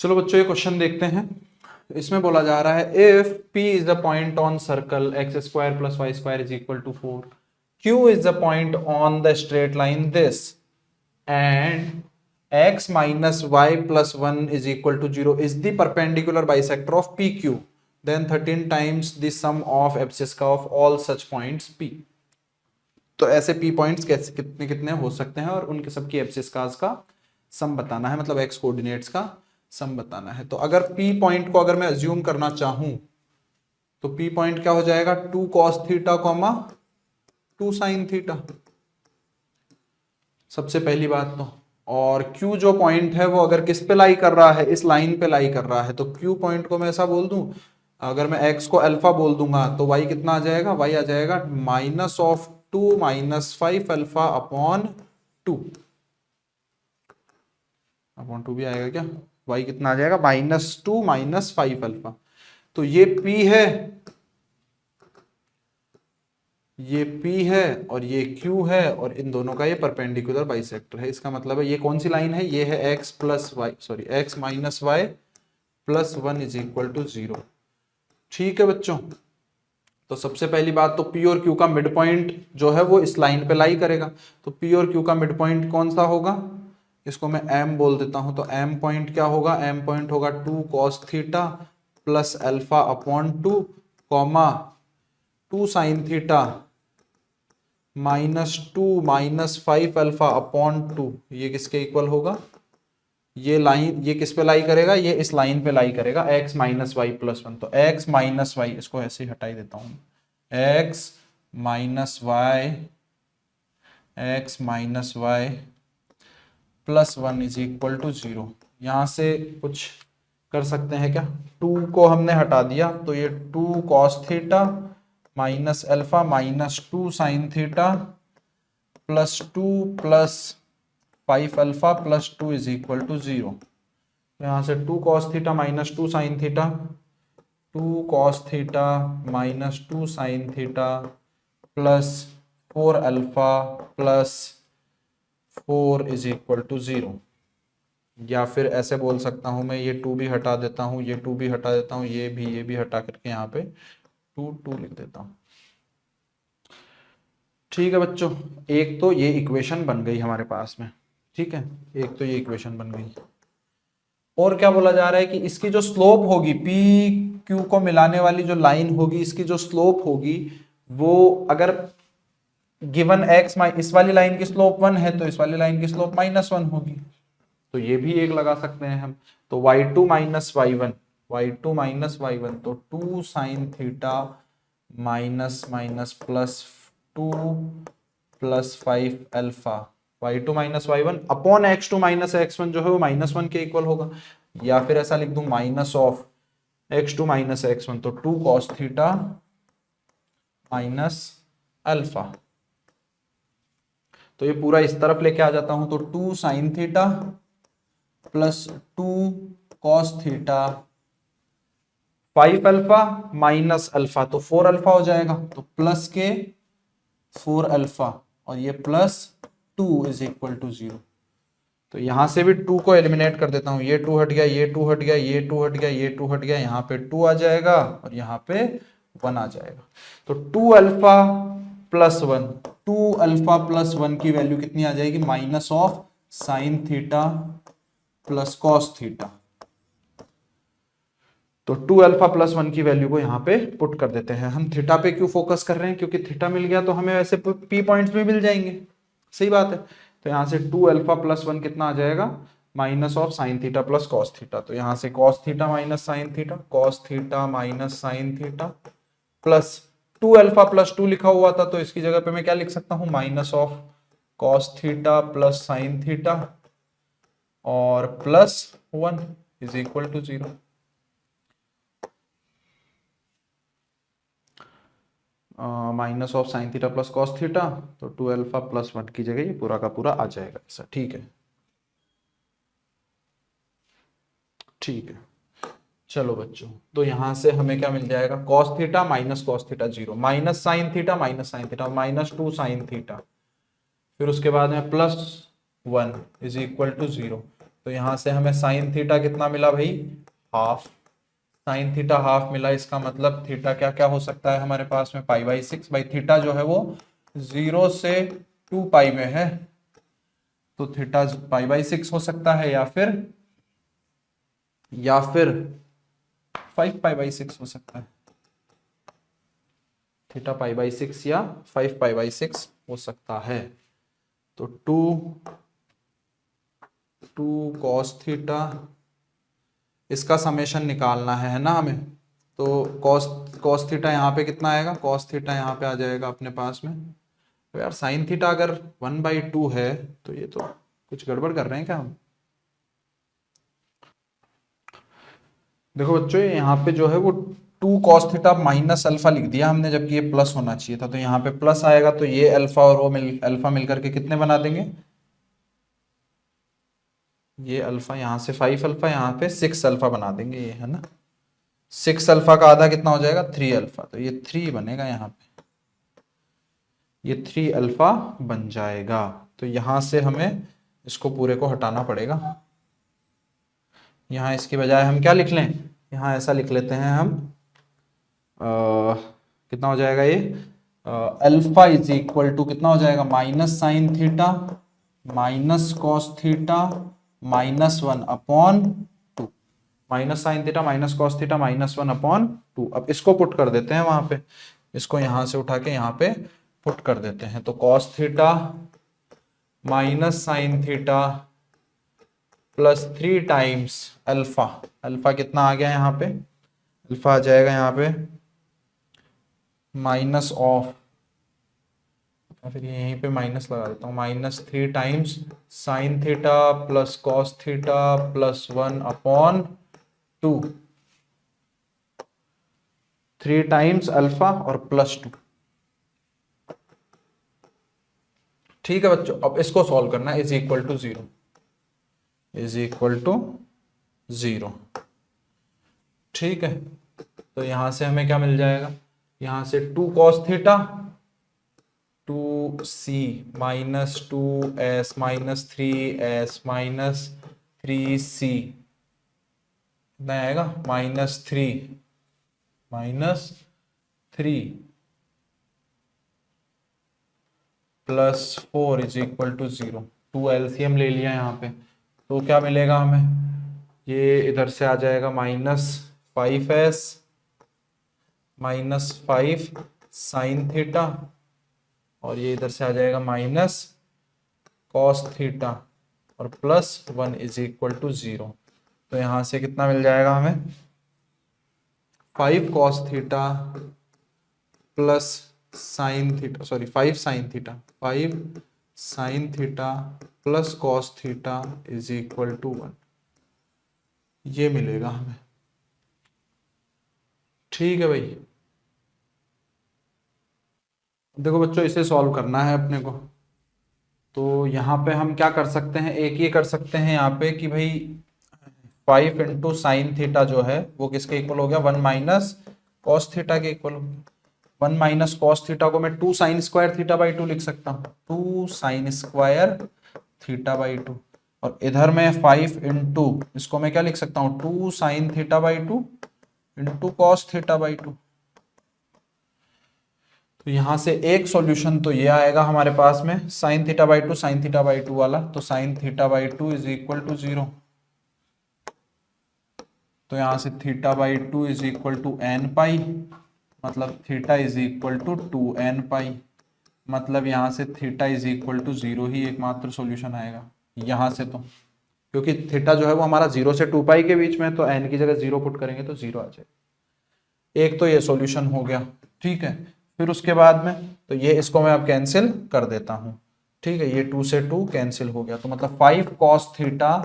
चलो बच्चों ये क्वेश्चन देखते हैं। इसमें बोला जा रहा है if P is the point on circle x square plus y square is equal to 4, Q is the point on the straight line this and x minus y plus 1 is equal to 0 is the perpendicular bisector of PQ, then 13 times the sum of abscissa of all such points P। तो ऐसे P points कैसे कितने कितने हो सकते हैं और उनके सबकी एब्सिस्कास का सम बताना है, मतलब x कोऑर्डिनेट्स का सम बताना है। तो अगर P पॉइंट को अगर मैं अज्यूम करना चाहूं तो P पॉइंट क्या हो जाएगा 2 cos थीटा, 2 sin थीटा, सबसे पहली बात तो। और Q जो पॉइंट है वो अगर किस पे लाई कर रहा है, इस लाइन पे लाई कर रहा है, तो Q पॉइंट को मैं ऐसा बोल दूं, अगर मैं x को अल्फा बोल दूंगा तो y कितना आ जाएगा, y आ जाएगा -2 - 5 अल्फा अपॉन 2 भी आएगा क्या, y कितना आ जाएगा -2 - 5 अल्फा। तो ये P है, ये P है और ये Q है और इन दोनों का ये परपेंडिकुलर बाइसेक्टर है। इसका मतलब है ये कौन सी लाइन है, ये है x minus y plus 1 is equal to 0। ठीक है बच्चों, तो सबसे पहली बात तो P और Q का मिड पॉइंट जो है वो इस लाइन पे लाई करेगा। तो P और Q का मिड पॉइंट कौन सा होगा, इसको मैं M बोल देता हूं। तो M पॉइंट क्या होगा, M पॉइंट होगा 2 cos theta plus alpha upon 2 comma 2 sin theta -2 - 5 alpha upon 2। ये किसके इक्वल होगा, ये लाइन ये किस पे लाई करेगा, ये इस लाइन पे लाई करेगा x माइनस वाई प्लस 1। तो x माइनस वाई, इसको ऐसे ही हटा ही देता हूं, x minus y plus 1 is equal to 0। यहां से कुछ कर सकते हैं क्या, 2 को हमने हटा दिया तो ये 2 cos theta minus alpha -2 sin theta plus 2 plus 5 alpha plus 2 is equal to 0। यहां से 2 cos theta minus 2 sin theta, 2 cos theta minus 2 sin theta plus 4 alpha plus 4 is equal to 0। या फिर ऐसे बोल सकता हूं मैं, ये 2 भी हटा देता हूं, ये 2 भी हटा देता हूं, ये भी हटा करके यहाँ पे 2 लिख देता हूं। ठीक है बच्चों, एक तो ये इक्वेशन बन गई हमारे पास में। ठीक है, एक तो ये इक्वेशन बन गई। और क्या बोला जा रहा है कि इसकी जो स्लोप होगी, पी क्यू को मिलाने वाली जो लाइन होगी, इसकी जो स्लोप होगी वो अगर गिवन x इस वाली लाइन की स्लोप 1 है तो इस वाली लाइन की स्लोप -1 होगी। तो ये भी एक लगा सकते हैं हम। तो y2 - y1 तो 2 sin theta minus plus 2 plus 5 alpha, y2 - y1 upon x2 - x1 जो है वो -1 के इक्वल होगा। या फिर ऐसा लिख दूं माइनस ऑफ x2 - x1 तो 2 cos थीटा माइनस अल्फा। तो ये पूरा इस तरफ लेके आ जाता हूं तो 2 sin theta plus 2 cos theta 5 alpha minus alpha तो 4 अल्फा हो जाएगा, तो प्लस के 4 अल्फा और ये प्लस 2 इज इक्वल टू 0। तो यहां से भी 2 को एलिमिनेट कर देता हूं, ये 2 हट गया, ये 2 हट गया, ये 2 हट गया, ये 2 हट गया, यहाँ पे 2 आ जाएगा और यहाँ पे 1 आ जाएगा। तो 2 अल्फा प्लस 1, 2 अल्फा प्लस 1 की वैल्यू कितनी आ जाएगी, minus of sine theta plus cos theta. तो 2 अल्फा प्लस 1 की वैल्यू को यहाँ पे पुट कर देते हैं। हम थीटा पे क्यों फोकस कर रहे हैं, क्योंकि थीटा मिल गया तो हमें वैसे पी पॉइंट्स भी मिल जाएंगे, सही बात है। तो यहाँ से 2 अल्फा प्लस 1 कितना आ जाएगा, minus of sine theta plus cos theta. तो यहाँ से cos theta minus sine theta, cos theta minus sign theta plus 2 alpha plus 2 लिखा हुआ था तो इसकी जगह पे मैं क्या लिख सकता हूँ, minus of cos theta plus sine theta और plus 1 is equal to 0। Minus of sine theta plus cos theta, तो 2 अल्फा प्लस 1 की जगह ये पूरा का पूरा आ जाएगा ऐसा। ठीक है, ठीक है। चलो बच्चों, तो यहां से हमें क्या मिल जाएगा, cos theta minus cos theta 0, minus sine theta minus 2 sine theta, फिर उसके बाद में प्लस 1 इज इक्वल टू 0। तो यहां से हमें साइन थीटा कितना मिला भाई, हाफ। साइन थीटा हाफ मिला, इसका मतलब थीटा क्या क्या हो सकता है हमारे पास में, π/6। भाई थीटा जो है वो 0 से 2π में है, तो थीटा π/6 हो सकता है, या फिर 5π/6 हो सकता है। थीटा π/6 या 5π/6 हो सकता है। तो 2 cos थीटा, इसका समेशन निकालना है ना हमें। तो cos थीटा यहाँ पे कितना आएगा, cos थीटा यहाँ पे आ जाएगा अपने पास में। तो यार साइन थीटा अगर 1/2 है तो ये तो कुछ गड़बड़ कर रहे हैं क्या हम। देखो बच्चों यहाँ पे जो है वो 2 cos थीटा माइनस अल्फा लिख दिया हमने, जबकि ये प्लस होना चाहिए था। तो यहाँ पे प्लस आएगा, तो ये अल्फा और वो अल्फा मिलकर के कितने बना देंगे, ये अल्फा यहाँ से 5 अल्फा, यहाँ पे 6 अल्फा बना देंगे, ये है ना। 6 अल्फा का आधा कितना हो जाएगा, 3 अल्फा। तो ये 3 बनेगा यहाँ पे, ये 3 अल्फा बन जाएगा। तो यहाँ से हमें इसको पूरे को हटाना पड़ेगा। यहाँ इसकी बजाय हम क्या लिख लें, यहाँ ऐसा लिख लेते हैं हम, कितना हो जाएगा ये, अल्फा इज इक्वल टू कितना हो जाएगा, minus sine theta minus cos theta -1/2। Minus sine theta minus cos theta -1/2। अब इसको पुट कर देते हैं वहां पे, इसको यहां से उठा के यहाँ पे पुट कर देते हैं। तो cos theta minus sign theta plus 3 times alpha. Alpha कितना आ गया यहाँ पे, अल्फा आ जाएगा यहाँ पे माइनस ऑफ, फिर यहीं पे माइनस लगा देता हूँ, -3 times sign theta plus cos theta plus 1/2, 3 times alpha और +2। ठीक है बच्चों, अब इसको सॉल्व करना है। Is equal to 0, is equal to 0। ठीक है, तो यहां से हमें क्या मिल जाएगा, यहां से 2 cos theta 2c -2s -3s -3c कितना आएगा, -3 +4 इज इक्वल टू 0। 2 एलसीएम ले लिया यहाँ पे, तो क्या मिलेगा हमें, ये इधर से आ जाएगा -5s -5 साइन थीटा, और ये इधर से आ जाएगा माइनस कॉस थीटा और +1 इज इक्वल टू 0। तो यहां से कितना मिल जाएगा हमें, 5 cos theta plus sine theta, sorry 5 sine theta, 5 sine theta plus cos theta is equal to 1, ये मिलेगा हमें। ठीक है भाई, देखो बच्चों इसे सॉल्व करना है अपने को। तो यहाँ पे हम क्या कर सकते हैं, एक ये कर सकते हैं यहाँ पे कि भाई 5 इंटू साइन थीटा जो है वो किसके इक्वल हो गया, 1 माइनस कॉस थीटा के इक्वल हो गया। 1 माइनस कॉस थीटा को मैं 2 साइन स्क्वायर थीटा बाई 2 लिख सकता हूँ, 2 साइन स्क्वायर थीटा बाई 2। और इधर में 5 इंटू, इसको मैं क्या लिख सकता हूँ, 2 sine theta by 2 into cos theta by 2। तो यहां से एक सॉल्यूशन तो ये आएगा हमारे पास में, sine theta by 2 sine theta by 2 वाला। तो sine theta by 2 is equal to 0। तो यहां से theta by 2 is equal to n pi, मतलब theta is equal to 2n pi, मतलब यहां से थीटा इज इक्वल टू 0 ही एकमात्र सॉल्यूशन आएगा यहां से। तो क्योंकि थीटा जो है वो हमारा 0 से 2 पाई के बीच में है, तो n की जगह 0 पुट करेंगे तो 0 आ जाएगा। एक तो ये सॉल्यूशन हो गया। ठीक है, फिर उसके बाद में तो ये इसको मैं अब कैंसिल कर देता हूं। ठीक है, ये 2 से 2 कैंसिल हो गया, तो मतलब 5 cos theta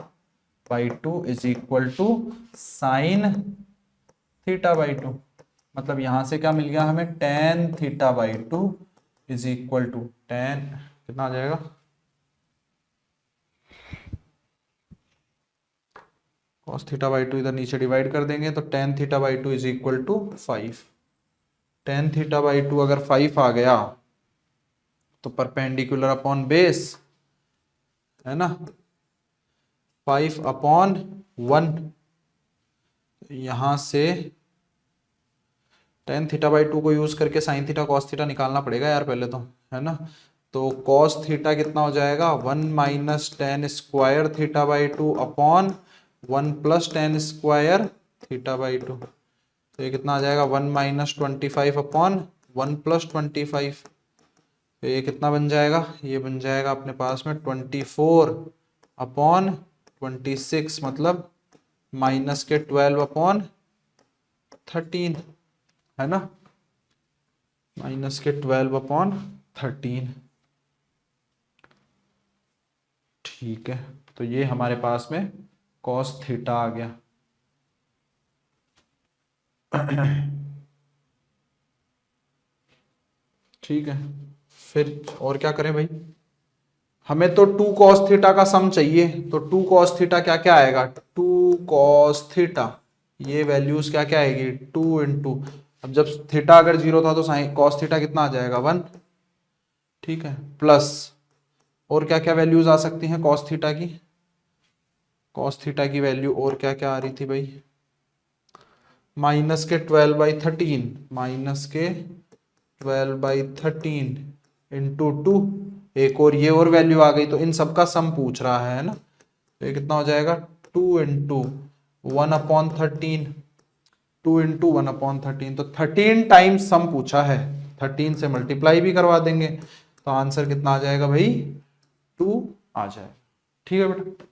by 2 is equal to sine theta by 2। मतलब यहां से क्या मिल गया हमें, tan theta by 2 is equal to tan, कितना आ जाएगा, cos थीटा बाई 2 इधर नीचे डिवाइड कर देंगे, तो tan theta by 2 is equal to 5। tan theta by 2 अगर 5 आ गया तो परपेंडिकुलर अपॉन बेस, है ना, 5/1, यहां से tan θ/2 को यूज करके sin थीटा cos थीटा निकालना पड़ेगा यार पहले तो, है ना। तो cos थीटा कितना हो जाएगा, 1 minus tan square θ/2 upon 1 plus tan square θ/2। तो ये कितना आ जाएगा, 1 माइनस 25 अपॉन 1 प्लस 25। तो ये कितना बन जाएगा, ये बन जाएगा अपने पास में 24/26, मतलब माइनस के 12/13, है ना, माइनस के 12/13। ठीक है, तो ये हमारे पास में cos थीटा आ गया। ठीक है, फिर और क्या करें भाई, हमें तो 2 cos थीटा का सम चाहिए। तो 2 cos थीटा क्या क्या आएगा, 2 cos थीटा, ये वैल्यूज क्या क्या आएगी, 2 इंटू, अब जब थीटा अगर 0 था तो साइन cos थीटा कितना आ जाएगा, 1। ठीक है, प्लस और क्या क्या वैल्यूज आ सकती हैं cos थीटा की, cos थीटा की वैल्यू और क्या क्या आ रही थी भाई, माइनस के 12/13, माइनस के 12/13 इंटू 2, एक और ये और वैल्यू आ गई। तो इन सबका सम पूछ रहा है ना, तो ये कितना हो जाएगा, 2 इंटू 1/13, 2 इंटू 1/13, तो 13 टाइम्स सम पूछा है, 13 से मल्टीप्लाई भी करवा देंगे, तो आंसर कितना आ जाएगा भाई, 2 आ जाएगा। ठीक है बेटा।